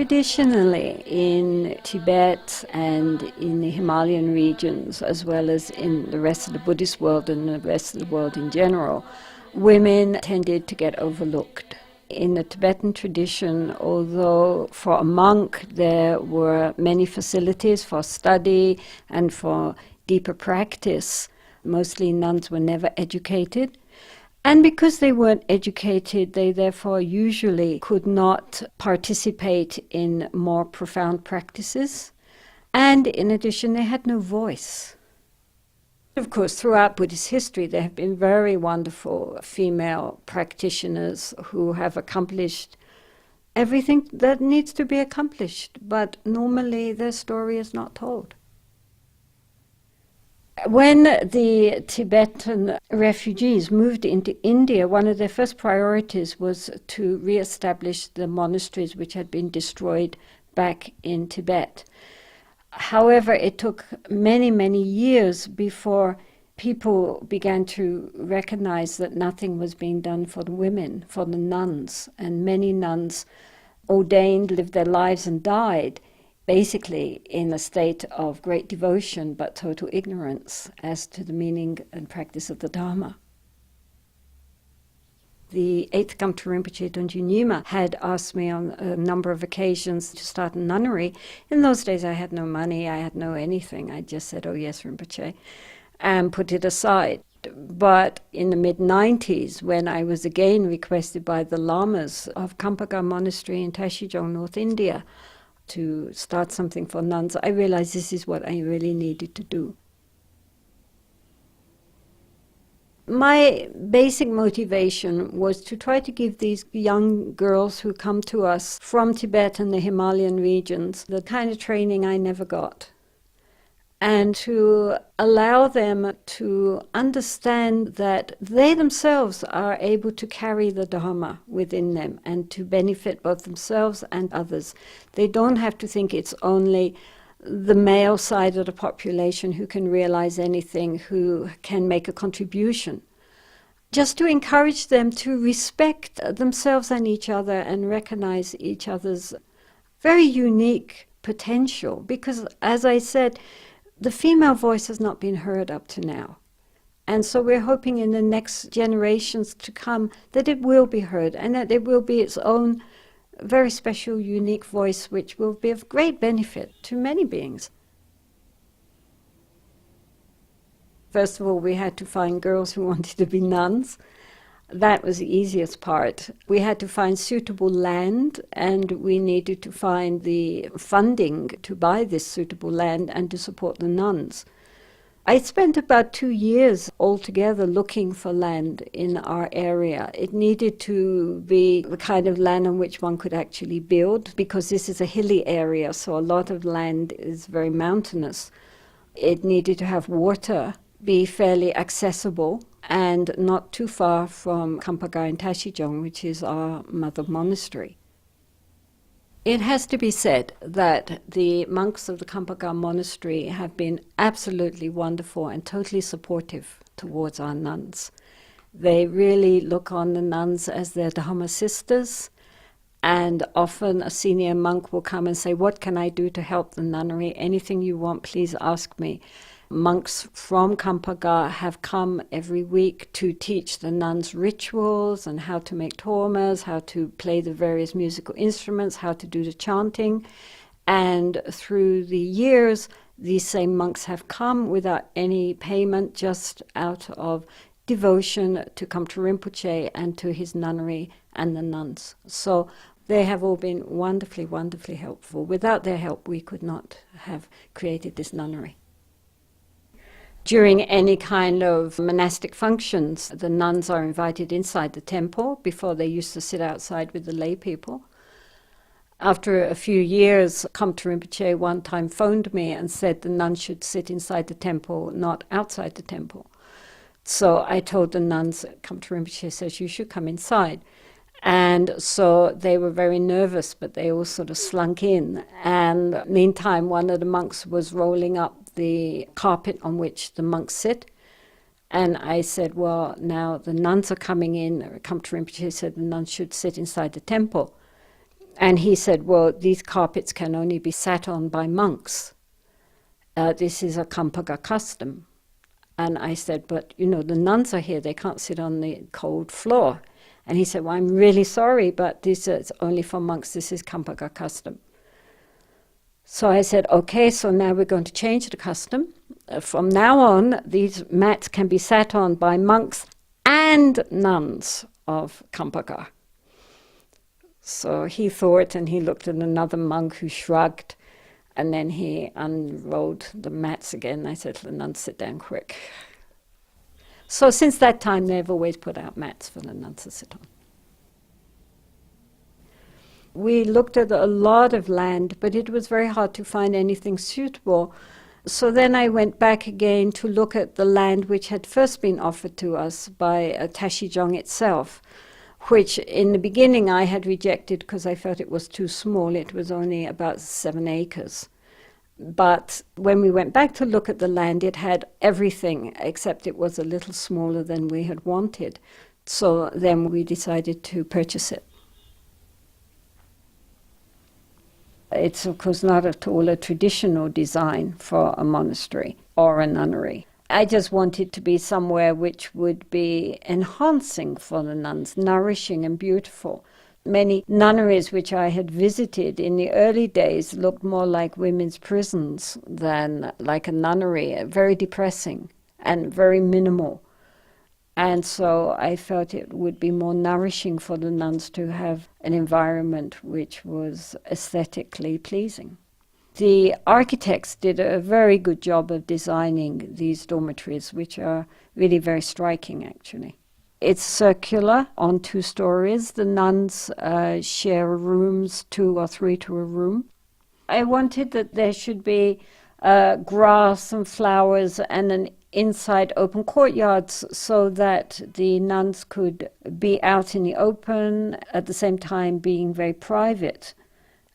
Traditionally, in Tibet and in the Himalayan regions, as well as in the rest of the Buddhist world and the rest of the world in general, women tended to get overlooked. In the Tibetan tradition, although for a monk there were many facilities for study and for deeper practice, mostly nuns were never educated. And because they weren't educated, they therefore usually could not participate in more profound practices. And in addition, they had no voice. Of course, throughout Buddhist history, there have been very wonderful female practitioners who have accomplished everything that needs to be accomplished, but normally their story is not told. When the Tibetan refugees moved into India, one of their first priorities was to re-establish the monasteries which had been destroyed back in Tibet. However, it took many, many years before people began to recognize that nothing was being done for the women, for the nuns, and many nuns ordained, lived their lives and died basically in a state of great devotion but total ignorance as to the meaning and practice of the Dharma. The 8th Gampo Rinpoche Dongyu Nyima had asked me on a number of occasions to start a nunnery. In those days I had no money, I had no anything. I just said, "Oh yes, Rinpoche," and put it aside. But in the mid-90s, when I was again requested by the lamas of Kampagar Monastery in Tashijong, North India, to start something for nuns, I realized this is what I really needed to do. My basic motivation was to try to give these young girls who come to us from Tibet and the Himalayan regions the kind of training I never got, and to allow them to understand that they themselves are able to carry the Dharma within them and to benefit both themselves and others. They don't have to think it's only the male side of the population who can realize anything, who can make a contribution. Just to encourage them to respect themselves and each other and recognize each other's very unique potential. Because, as I said, the female voice has not been heard up to now. And so we're hoping in the next generations to come that it will be heard and that it will be its own very special, unique voice which will be of great benefit to many beings. First of all, we had to find girls who wanted to be nuns. That was the easiest part. We had to find suitable land, and we needed to find the funding to buy this suitable land and to support the nuns. I spent about 2 years altogether looking for land in our area. It needed to be the kind of land on which one could actually build, because this is a hilly area, so a lot of land is very mountainous. It needed to have water, be fairly accessible, and not too far from Kampagar in Tashijong, which is our mother monastery. It has to be said that the monks of the Kampagar monastery have been absolutely wonderful and totally supportive towards our nuns. They really look on the nuns as their Dharma sisters, and often a senior monk will come and say, "What can I do to help the nunnery? Anything you want, please ask me." Monks from Kampagar have come every week to teach the nuns rituals and how to make tormas, how to play the various musical instruments, how to do the chanting. And through the years, these same monks have come without any payment, just out of devotion to Gampo Rinpoche and to his nunnery and the nuns. So they have all been wonderfully, wonderfully helpful. Without their help, we could not have created this nunnery. During any kind of monastic functions, the nuns are invited inside the temple. Before, they used to sit outside with the lay people. After a few years, Gampo Rinpoche one time phoned me and said the nuns should sit inside the temple, not outside the temple. So I told the nuns, Gampo Rinpoche says, "You should come inside." And so they were very nervous, but they all sort of slunk in. And meantime, one of the monks was rolling up the carpet on which the monks sit. And I said, "Well, now the nuns are coming in." Gampo Rinpoche said the nuns should sit inside the temple. And he said, well, these carpets can only be sat on by monks. This is a Kampaga custom. And I said, but, the nuns are here. They can't sit on the cold floor. And he said, well, I'm really sorry, but this is only for monks. This is Kampaga custom. So I said, okay, so now we're going to change the custom. From now on, these mats can be sat on by monks and nuns of Kampaga. So he thought, and he looked at another monk who shrugged, and then he unrolled the mats again. I said to the nuns, sit down quick. So since that time, they've always put out mats for the nuns to sit on. We looked at a lot of land, but it was very hard to find anything suitable. So then I went back again to look at the land which had first been offered to us by Tashijong itself, which in the beginning I had rejected because I felt it was too small. It was only about 7 acres. But when we went back to look at the land, it had everything, except it was a little smaller than we had wanted. So then we decided to purchase it. It's, of course, not at all a traditional design for a monastery or a nunnery. I just wanted to be somewhere which would be enhancing for the nuns, nourishing and beautiful. Many nunneries which I had visited in the early days looked more like women's prisons than like a nunnery, very depressing and very minimal. And so I felt it would be more nourishing for the nuns to have an environment which was aesthetically pleasing. The architects did a very good job of designing these dormitories, which are really very striking, actually. It's circular on 2 stories. The nuns share rooms, 2 or 3 to a room. I wanted that there should be grass and flowers and an inside open courtyards so that the nuns could be out in the open, at the same time being very private.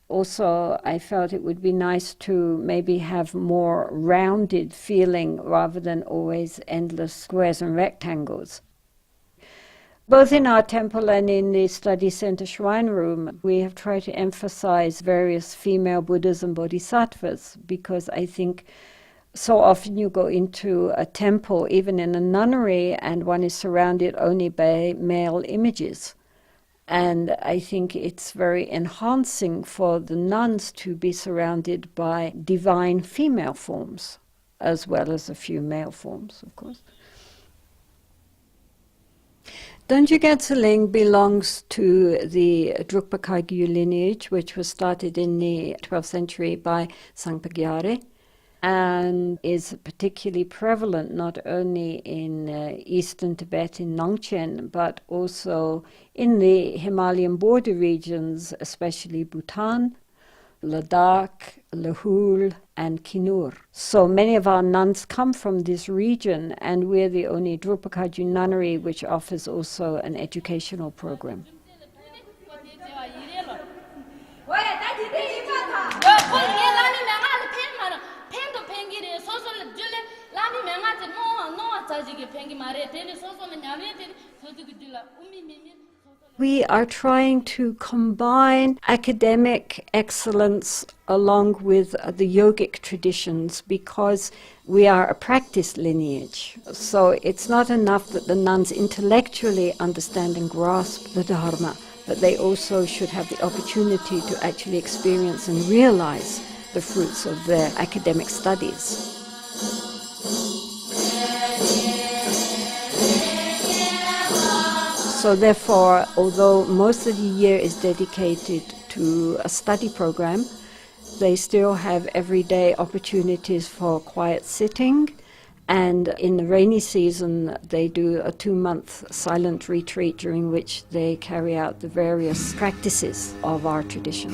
Also, I felt it would be nice to maybe have more rounded feeling rather than always endless squares and rectangles. Both in our temple and in the study center shrine room, we have tried to emphasize various female Buddhas and Bodhisattvas, because I think so often you go into a temple, even in a nunnery, and one is surrounded only by male images. And I think it's very enhancing for the nuns to be surrounded by divine female forms, as well as a few male forms, of course. Dongyu Gatsal Ling belongs to the Drukpa Kagyu lineage, which was started in the 12th century by Sangpa Gyare, and is particularly prevalent not only in eastern Tibet in Nongchen, but also in the Himalayan border regions, especially Bhutan, Ladakh, Lahul, and Kinur. So many of our nuns come from this region, and we're the only Drukpa Kagyu nunnery which offers also an educational program. We are trying to combine academic excellence along with the yogic traditions, because we are a practice lineage. So it's not enough that the nuns intellectually understand and grasp the Dharma, but they also should have the opportunity to actually experience and realize the fruits of their academic studies. So therefore, although most of the year is dedicated to a study program, they still have everyday opportunities for quiet sitting, and in the rainy season they do a 2-month silent retreat during which they carry out the various practices of our tradition.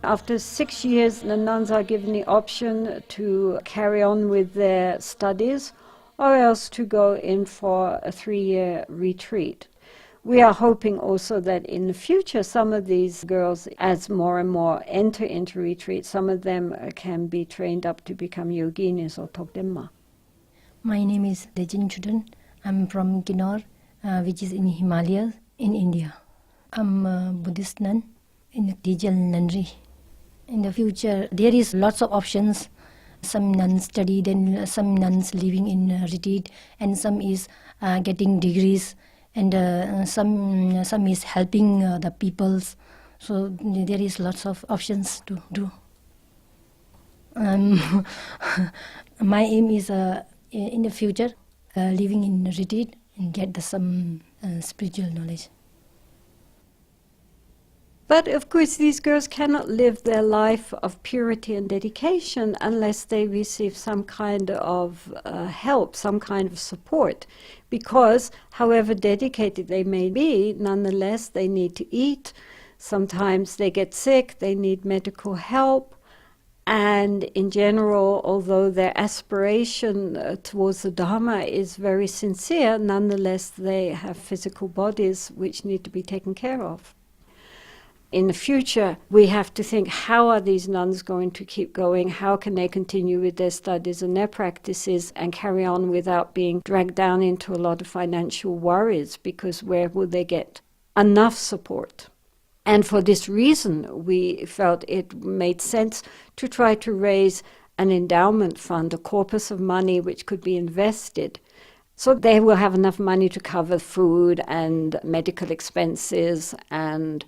After 6 years, the nuns are given the option to carry on with their studies or else to go in for a 3-year retreat. We are hoping also that in the future some of these girls, as more and more enter into retreat, some of them can be trained up to become yoginis or tokdenma. My name is Dejin Chudan. I'm from Kinnaur, which is in Himalayas in India. I'm a Buddhist nun in the Gatsal Nunnery. In the future, there is lots of options. Some nuns study, then some nuns living in retreat, and some is getting degrees, and some is helping the peoples. So there is lots of options to do. My aim is in the future living in retreat and get some spiritual knowledge. But of course these girls cannot live their life of purity and dedication unless they receive some kind of help, some kind of support. Because however dedicated they may be, nonetheless they need to eat. Sometimes they get sick, they need medical help. And in general, although their aspiration towards the Dharma is very sincere, nonetheless they have physical bodies which need to be taken care of. In the future, we have to think, how are these nuns going to keep going? How can they continue with their studies and their practices and carry on without being dragged down into a lot of financial worries? Because where will they get enough support? And for this reason, we felt it made sense to try to raise an endowment fund, a corpus of money which could be invested. So they will have enough money to cover food and medical expenses and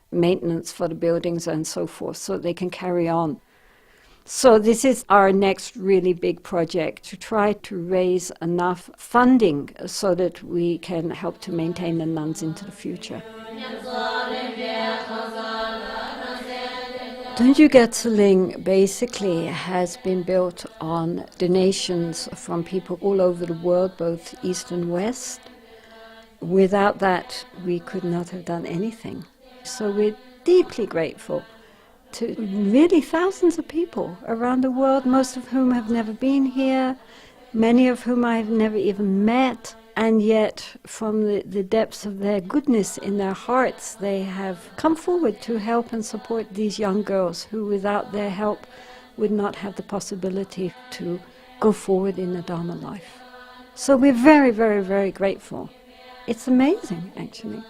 maintenance for the buildings and so forth, so they can carry on. So this is our next really big project, to try to raise enough funding so that we can help to maintain the nuns into the future. Dongyu Gatsal Ling basically has been built on donations from people all over the world, both East and West. Without that, we could not have done anything. So we're deeply grateful to really thousands of people around the world, most of whom have never been here, many of whom I've never even met, and yet from the depths of their goodness in their hearts, they have come forward to help and support these young girls who without their help would not have the possibility to go forward in the Dharma life. So we're very, very, very grateful. It's amazing, actually.